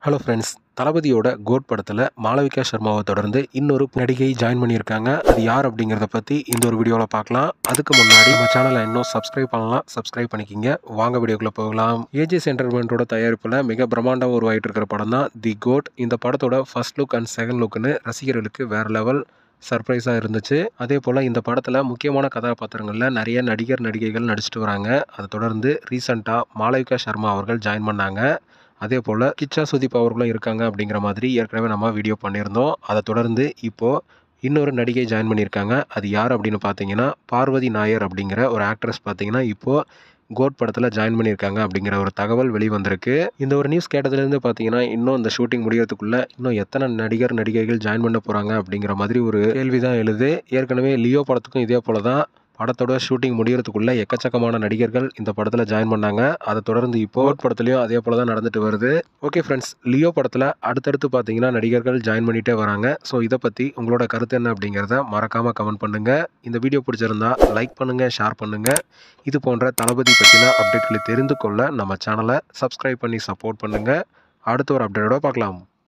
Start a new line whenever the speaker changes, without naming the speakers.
Hello friends, தளபதியோட code படத்தில் மாளவிகா சர்மாவை தொடர்ந்து இன்னொரு நடிகை ஜாயின் பண்ணியிருக்காங்க. அது யார் அப்படிங்கிறத பற்றி இந்த ஒரு வீடியோவில் பார்க்கலாம். அதுக்கு முன்னாடி நம்ம சேனலை இன்னும் சப்ஸ்கிரைப் பண்ணலாம், சப்ஸ்கிரைப் பண்ணிக்கிங்க. வாங்க வீடியோக்குள்ளே போகலாம். ஏஜிஎஸ் என்டர்டைன்மெண்ட்டோட தயாரிப்பில் மிக பிரம்மாண்டம் உருவாகிட்டு இருக்கிற படம் தான் தி கோட். இந்த படத்தோட ஃபர்ஸ்ட் லுக் அண்ட் செகண்ட் லுக்குன்னு ரசிகர்களுக்கு வேறு லெவல் சர்ப்ரைஸாக இருந்துச்சு. அதே போல் இந்த படத்தில் முக்கியமான கதாபாத்திரங்களில் நிறைய நடிகைகள் நடிச்சிட்டு வராங்க. அதை தொடர்ந்து ரீசெண்டாக மாளவிகா சர்மா அவர்கள் ஜாயின் பண்ணாங்க. அதே போல் கிச்சா சுதீப் அவர்களும் இருக்காங்க அப்படிங்கிற மாதிரி ஏற்கனவே நம்ம வீடியோ பண்ணியிருந்தோம். அதை தொடர்ந்து இப்போது இன்னொரு நடிகை ஜாயின் பண்ணியிருக்காங்க. அது யார் அப்படின்னு பார்த்தீங்கன்னா பார்வதி நாயர் அப்படிங்கிற ஒரு ஆக்ட்ரஸ் பார்த்தீங்கன்னா இப்போது கோட் படத்தில் ஜாயின் பண்ணியிருக்காங்க அப்படிங்கிற ஒரு தகவல் வெளிவந்திருக்கு. இந்த ஒரு நியூஸ் கேட்டதுலேருந்து பார்த்தீங்கன்னா இன்னும் இந்த ஷூட்டிங் முடியறதுக்குள்ளே இன்னும் எத்தனை நடிகைகள் ஜாயின் பண்ண போகிறாங்க அப்படிங்கிற மாதிரி ஒரு கேள்வி தான் எழுது. ஏற்கனவே லியோ படத்துக்கும் இதே போல தான் படத்தோட ஷூட்டிங் முடியறதுக்குள்ள எக்கச்சக்கமான நடிகர்கள் இந்த படத்தில் ஜாயின் பண்ணாங்க. அதை தொடர்ந்து இப்போ கோட் படத்துலையும் அதே போல தான் நடந்துட்டு வருது. ஓகே ஃப்ரெண்ட்ஸ், லியோ படத்தில் அடுத்தடுத்து பார்த்தீங்கன்னா நடிகர்கள் ஜாயின் பண்ணிகிட்டே வராங்க. ஸோ இதை பற்றி உங்களோட கருத்து என்ன அப்படிங்கிறத மறக்காமல் கமெண்ட் பண்ணுங்கள். இந்த வீடியோ பிடிச்சிருந்தா லைக் பண்ணுங்கள், ஷேர் பண்ணுங்கள். இது போன்ற தளபதி பற்றின அப்டேட்களை தெரிந்து கொள்ள நம்ம சேனலை சப்ஸ்கிரைப் பண்ணி சப்போர்ட் பண்ணுங்கள். அடுத்த ஒரு அப்டேட்டோட பார்க்கலாம்.